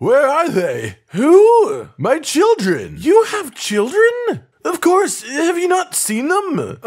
Where are they? Who? My children. You have children? Of course, have you not seen them?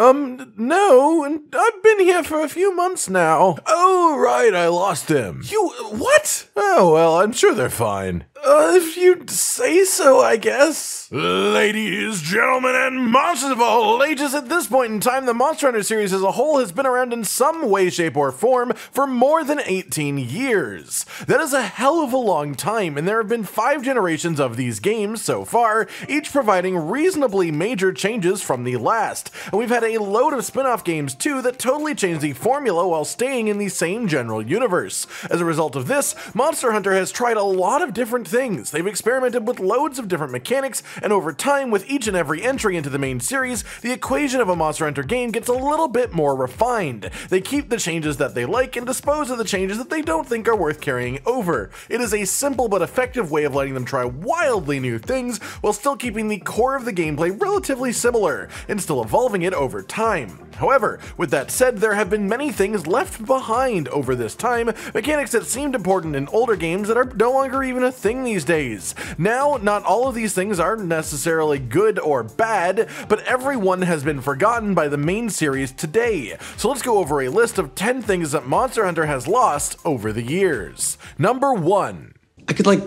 No, and I've been here for a few months now. Oh, right, I lost them. You, what? Oh, well, I'm sure they're fine. If you say so, I guess. Ladies, gentlemen, and monsters of all ages, at this point in time, the Monster Hunter series as a whole has been around in some way, shape, or form for more than 18 years. That is a hell of a long time, and there have been 5 generations of these games so far, each providing reasonably major changes from the last. And we've had a load of spin-off games too that totally changed the formula while staying in the same general universe. As a result of this, Monster Hunter has tried a lot of different things. They've experimented with loads of different mechanics, and over time, with each and every entry into the main series, the equation of a Monster Hunter game gets a little bit more refined. They keep the changes that they like and dispose of the changes that they don't think are worth carrying over. It is a simple but effective way of letting them try wildly new things while still keeping the core of the gameplay relatively similar and still evolving it over time. However, with that said, there have been many things left behind over this time, mechanics that seemed important in older games that are no longer even a thing these days. Now, not all of these things are necessarily good or bad, but everyone has been forgotten by the main series today. So let's go over a list of 10 things that Monster Hunter has lost over the years. Number 1. I could, like,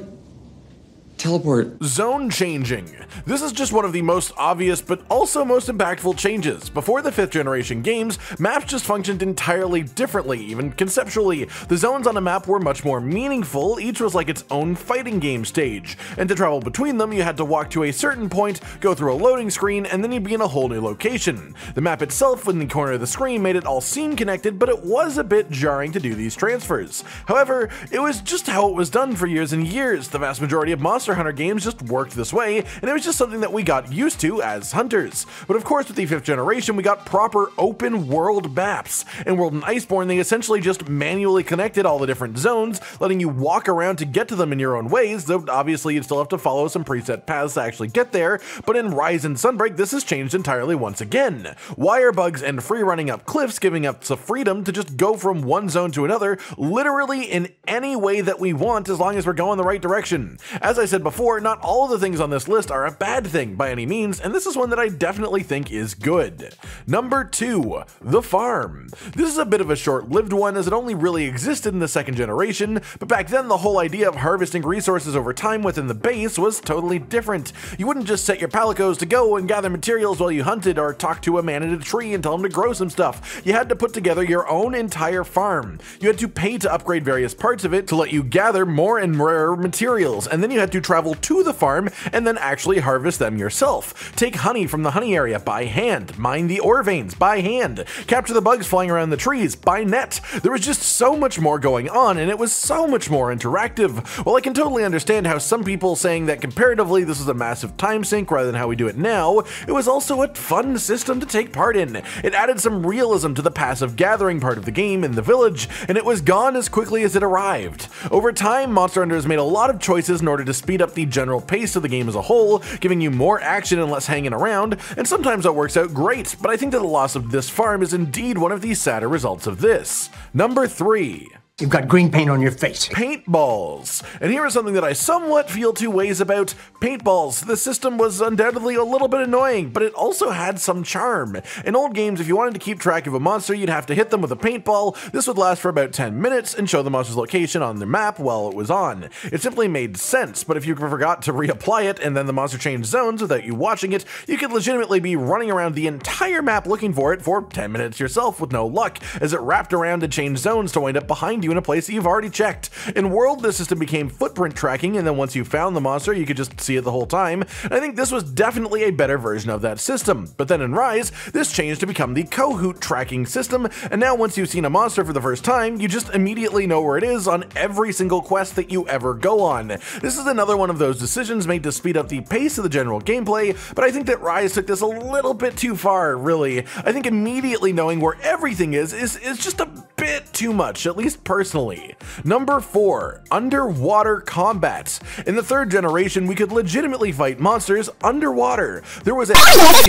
teleport. Zone changing. This is just one of the most obvious but also most impactful changes. Before the 5th generation games, maps just functioned entirely differently, even conceptually. The zones on a map were much more meaningful, each was like its own fighting game stage, and to travel between them you had to walk to a certain point, go through a loading screen, and then you'd be in a whole new location. The map itself in the corner of the screen made it all seem connected, but it was a bit jarring to do these transfers. However, it was just how it was done for years and years. The vast majority of Monster Hunter games just worked this way, and it was just something that we got used to as hunters. But of course, with the 5th generation, we got proper open world maps. In World and Iceborne, they essentially just manually connected all the different zones, letting you walk around to get to them in your own ways, though obviously you'd still have to follow some preset paths to actually get there. But in Rise and Sunbreak, this has changed entirely once again. Wire bugs and free running up cliffs giving us the freedom to just go from one zone to another, literally in any way that we want, as long as we're going the right direction. As I said before, not all of the things on this list are a bad thing by any means, and this is one that I definitely think is good. Number 2, the farm. This is a bit of a short-lived one, as it only really existed in the 2nd generation, but back then the whole idea of harvesting resources over time within the base was totally different. You wouldn't just set your palicos to go and gather materials while you hunted or talk to a man in a tree and tell him to grow some stuff. You had to put together your own entire farm. You had to pay to upgrade various parts of it to let you gather more and rarer materials, and then you had to travel to the farm and then actually harvest them yourself. Take honey from the honey area by hand, mine the ore veins by hand, capture the bugs flying around the trees by net. There was just so much more going on, and it was so much more interactive. While I can totally understand how some people saying that comparatively this was a massive time sink rather than how we do it now, it was also a fun system to take part in. It added some realism to the passive gathering part of the game in the village, and it was gone as quickly as it arrived. Over time, Monster Hunter has made a lot of choices in order to speed up the general pace of the game as a whole, giving you more action and less hanging around, and sometimes that works out great, but I think that the loss of this farm is indeed one of the sadder results of this. Number 3. You've got green paint on your face. Paintballs. And here is something that I somewhat feel two ways about. Paintballs. The system was undoubtedly a little bit annoying, but it also had some charm. In old games, if you wanted to keep track of a monster, you'd have to hit them with a paintball. This would last for about 10 minutes and show the monster's location on the map while it was on. It simply made sense, but if you forgot to reapply it and then the monster changed zones without you watching it, you could legitimately be running around the entire map looking for it for 10 minutes yourself with no luck, as it wrapped around and changed zones to wind up behind you in a place that you've already checked. In World, the system became footprint tracking, and then once you found the monster, you could just see it the whole time. And I think this was definitely a better version of that system. But then in Rise, this changed to become the Kahoot tracking system, and now once you've seen a monster for the first time, you just immediately know where it is on every single quest that you ever go on. This is another one of those decisions made to speed up the pace of the general gameplay, but I think that Rise took this a little bit too far, really. I think immediately knowing where everything is just a bit too much, at least personally. personally. Number 4. Underwater combat. In the 3rd generation, we could legitimately fight monsters underwater. There was a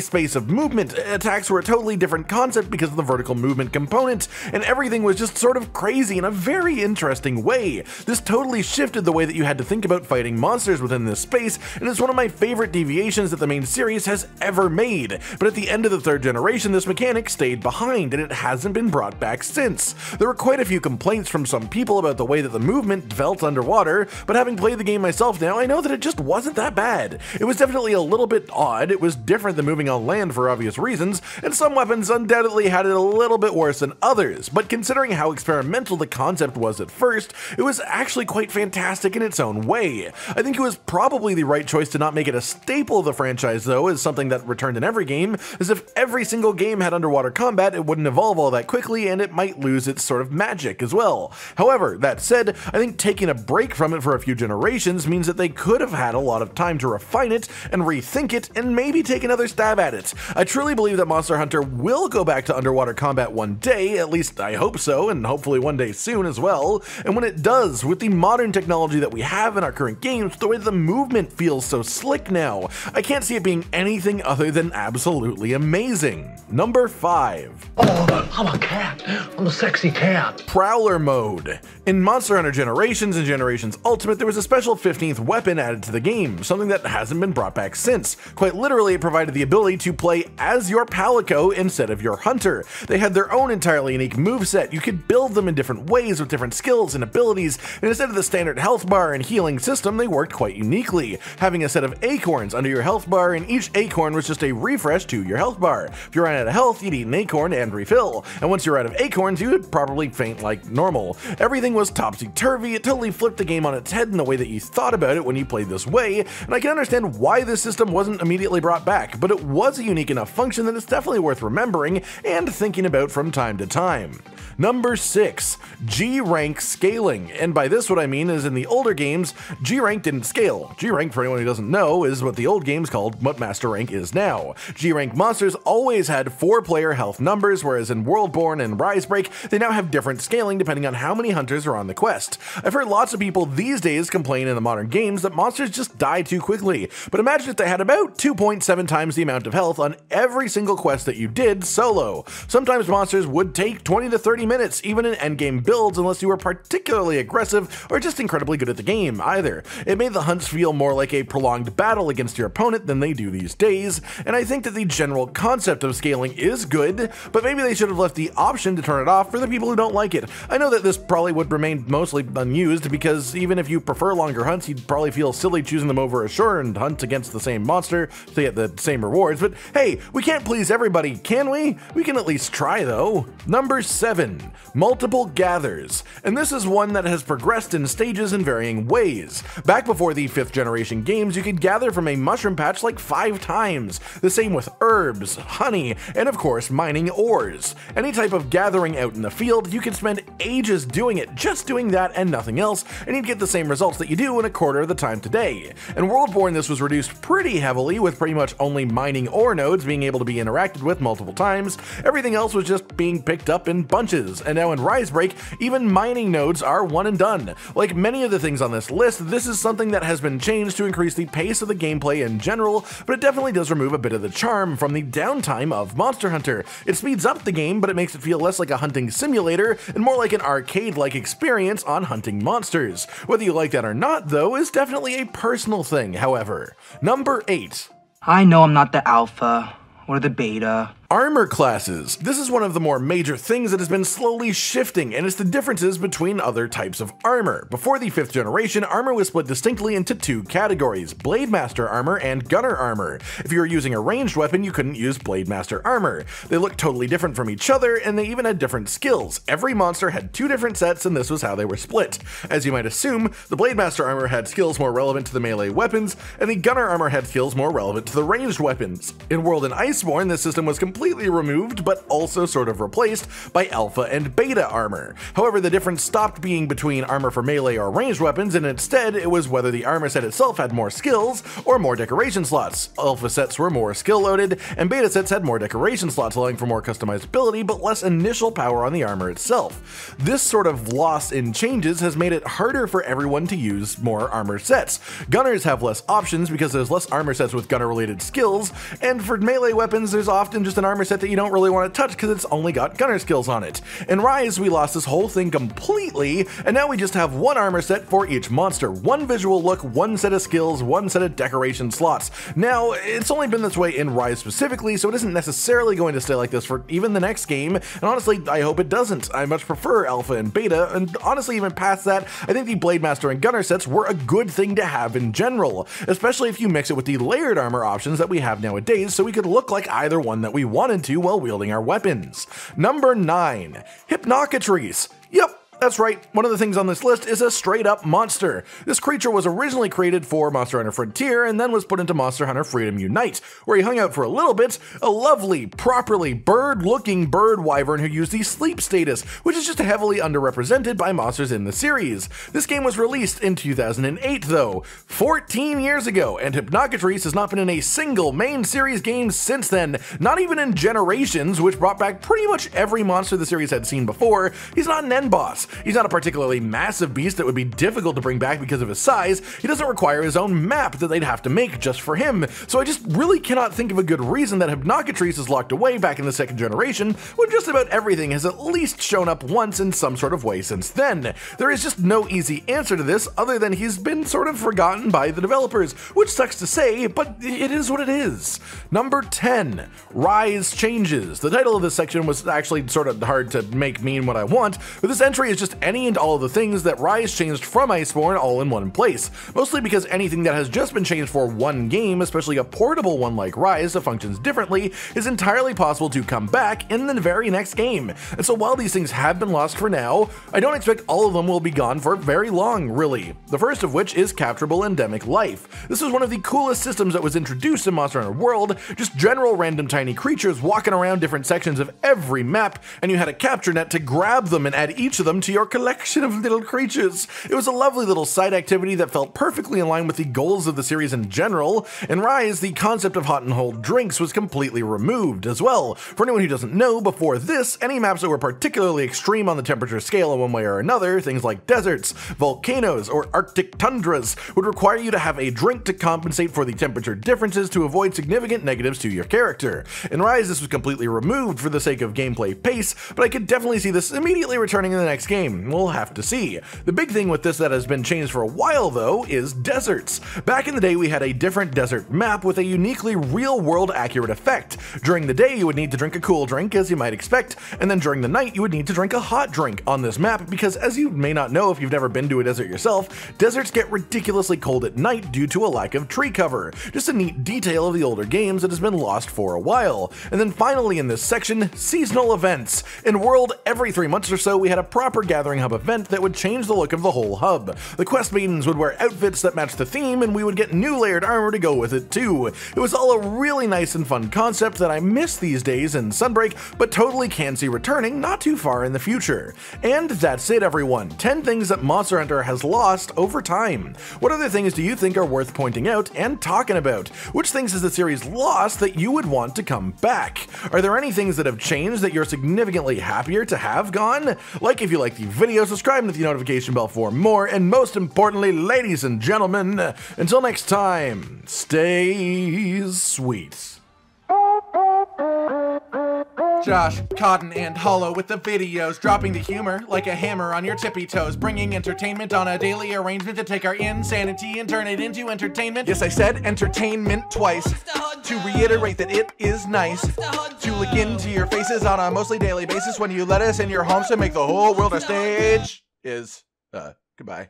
space of movement, attacks were a totally different concept because of the vertical movement component, and everything was just sort of crazy in a very interesting way. This totally shifted the way that you had to think about fighting monsters within this space, and it's one of my favorite deviations that the main series has ever made. But at the end of the 3rd generation, this mechanic stayed behind, and it hasn't been brought back since. There were quite a few complaints from some people about the way that the movement felt underwater, but having played the game myself now, I know that it just wasn't that bad. It was definitely a little bit odd, it was different than moving on land for obvious reasons, and some weapons undoubtedly had it a little bit worse than others, but considering how experimental the concept was at first, it was actually quite fantastic in its own way. I think it was probably the right choice to not make it a staple of the franchise though, as something that returned in every game, as if every single game had underwater combat, it wouldn't evolve all that quickly and it might lose its sort of magic as well. However, that said, I think taking a break from it for a few generations means that they could have had a lot of time to refine it and rethink it and maybe take another stab at it. I truly believe that Monster Hunter will go back to underwater combat one day, at least I hope so, and hopefully one day soon as well, and when it does, with the modern technology that we have in our current games, the way the movement feels so slick now, I can't see it being anything other than absolutely amazing. Number 5. Oh, I'm a cat. I'm a sexy cat. Prowler mode. In Monster Hunter Generations and Generations Ultimate, there was a special 15th weapon added to the game, something that hasn't been brought back since. Quite literally, it provided the ability to play as your Palico instead of your hunter. They had their own entirely unique moveset. You could build them in different ways with different skills and abilities, and instead of the standard health bar and healing system, they worked quite uniquely, having a set of acorns under your health bar, and each acorn was just a refresh to your health bar. If you ran out of health, you'd eat an acorn and refill, and once you're out of acorns, you would probably faint like normal. Everything was topsy-turvy. It totally flipped the game on its head in the way that you thought about it when you played this way, and I can understand why this system wasn't immediately brought back, but it was a unique enough function that it's definitely worth remembering and thinking about from time to time. Number 6. G-Rank scaling, and by this what I mean is in the older games, G-Rank didn't scale. G-Rank, for anyone who doesn't know, is what the old games called what Master Rank is now. G-Rank monsters always had 4-player health numbers, whereas in Worldborn and Risebreak, they now have different scaling depending on how many hunters are on the quest. I've heard lots of people these days complain in the modern games that monsters just die too quickly, but imagine if they had about 2.7 times the amount of health on every single quest that you did solo. Sometimes monsters would take 20 to 30 minutes, even in endgame builds, unless you were particularly aggressive or just incredibly good at the game either. It made the hunts feel more like a prolonged battle against your opponent than they do these days, and I think that the general concept of scaling is good, but maybe they should have left the option to turn it off for the people who don't like it. I know that this probably would remain mostly unused, because even if you prefer longer hunts, you'd probably feel silly choosing them over a shortened hunt against the same monster to get the same rewards, but hey, we can't please everybody, can we? We can at least try though. Number 7. Multiple gathers, and this is one that has progressed in stages in varying ways. Back before the 5th generation games, you could gather from a mushroom patch like 5 times. The same with herbs, honey, and of course mining ores. Any type of gathering out in the field, you could spend ages doing it, just doing that and nothing else, and you'd get the same results that you do in a quarter of the time today. In Worldborn, this was reduced pretty heavily, with pretty much only mining ore nodes being able to be interacted with multiple times. Everything else was just being picked up in bunches, and now in Risebreak, even mining nodes are one and done. Like many of the things on this list, this is something that has been changed to increase the pace of the gameplay in general, but it definitely does remove a bit of the charm from the downtime of Monster Hunter. It speeds up the game, but it makes it feel less like a hunting simulator and more like an arcade-like experience on hunting monsters. Whether you like that or not, though, is definitely a personal thing, however. Number 8. I know I'm not the alpha or the beta. Armor classes. This is one of the more major things that has been slowly shifting, and it's the differences between other types of armor. Before the 5th generation, armor was split distinctly into 2 categories, Blade Master armor and Gunner armor. If you were using a ranged weapon, you couldn't use Blade Master armor. They looked totally different from each other, and they even had different skills. Every monster had 2 different sets, and this was how they were split. As you might assume, the Blade Master armor had skills more relevant to the melee weapons, and the Gunner armor had skills more relevant to the ranged weapons. In World and Iceborne, this system was completely completely removed, but also sort of replaced by alpha and beta armor. However, the difference stopped being between armor for melee or ranged weapons, and instead it was whether the armor set itself had more skills or more decoration slots. Alpha sets were more skill loaded, and beta sets had more decoration slots, allowing for more customizability but less initial power on the armor itself. This sort of loss in changes has made it harder for everyone to use more armor sets. Gunners have less options because there's less armor sets with gunner related skills, and for melee weapons there's often just an armor set that you don't really want to touch because it's only got gunner skills on it. In Rise we lost this whole thing completely, and now we just have one armor set for each monster, one visual look, one set of skills, one set of decoration slots. Now, it's only been this way in Rise specifically, so it isn't necessarily going to stay like this for even the next game, and honestly, I hope it doesn't. I much prefer Alpha and Beta, and honestly, even past that, I think the Blade Master and Gunner sets were a good thing to have in general, especially if you mix it with the layered armor options that we have nowadays, so we could look like either one that we wanted to while wielding our weapons. Number 9. Hypnocatris. Yep. That's right, one of the things on this list is a straight up monster. This creature was originally created for Monster Hunter Frontier and then was put into Monster Hunter Freedom Unite, where he hung out for a little bit, a lovely, properly bird-looking bird wyvern who used the sleep status, which is just heavily underrepresented by monsters in the series. This game was released in 2008 though, 14 years ago, and Hypnocatris has not been in a single main series game since then, not even in Generations, which brought back pretty much every monster the series had seen before. He's not an end boss. He's not a particularly massive beast that would be difficult to bring back because of his size. He doesn't require his own map that they'd have to make just for him, so I just really cannot think of a good reason that Hypnocatris is locked away back in the second generation when just about everything has at least shown up once in some sort of way since then. There is just no easy answer to this other than he's been sort of forgotten by the developers, which sucks to say, but it is what it is. Number 10. Rise Changes. The title of this section was actually sort of hard to make mean what I want, but this entry is just any and all of the things that Rise changed from Iceborne all in one place, mostly because anything that has just been changed for one game, especially a portable one like Rise that functions differently, is entirely possible to come back in the very next game. And so while these things have been lost for now, I don't expect all of them will be gone for very long, really. The first of which is Capturable Endemic Life. This was one of the coolest systems that was introduced in Monster Hunter World, just general random tiny creatures walking around different sections of every map, and you had a capture net to grab them and add each of them to your collection of little creatures. It was a lovely little side activity that felt perfectly in line with the goals of the series in general. In Rise, the concept of hot and cold drinks was completely removed as well. For anyone who doesn't know, before this, any maps that were particularly extreme on the temperature scale in one way or another, things like deserts, volcanoes, or arctic tundras, would require you to have a drink to compensate for the temperature differences to avoid significant negatives to your character. In Rise, this was completely removed for the sake of gameplay pace, but I could definitely see this immediately returning in the next game. We'll have to see. The big thing with this that has been changed for a while though is deserts. Back in the day we had a different desert map with a uniquely real-world accurate effect. During the day you would need to drink a cool drink, as you might expect, and then during the night you would need to drink a hot drink on this map because, as you may not know if you've never been to a desert yourself, deserts get ridiculously cold at night due to a lack of tree cover. Just a neat detail of the older games that has been lost for a while. And then finally in this section, seasonal events. In World, every 3 months or so we had a proper gathering hub event that would change the look of the whole hub. The quest maidens would wear outfits that matched the theme, and we would get new layered armor to go with it too. It was all a really nice and fun concept that I miss these days in Sunbreak, but totally can see returning not too far in the future. And that's it everyone, 10 things that Monster Hunter has lost over time. What other things do you think are worth pointing out and talking about? Which things has the series lost that you would want to come back? Are there any things that have changed that you're significantly happier to have gone? Like if you like the video, subscribe and hit the notification bell for more, and most importantly, ladies and gentlemen, until next time, stay sweet. Josh, Cotton, and Hollow with the videos, dropping the humor like a hammer on your tippy toes, bringing entertainment on a daily arrangement to take our insanity and turn it into entertainment. Yes, I said entertainment twice, to reiterate that it is nice to look into your faces on a mostly daily basis when you let us in your homes to make the whole world a stage. Goodbye.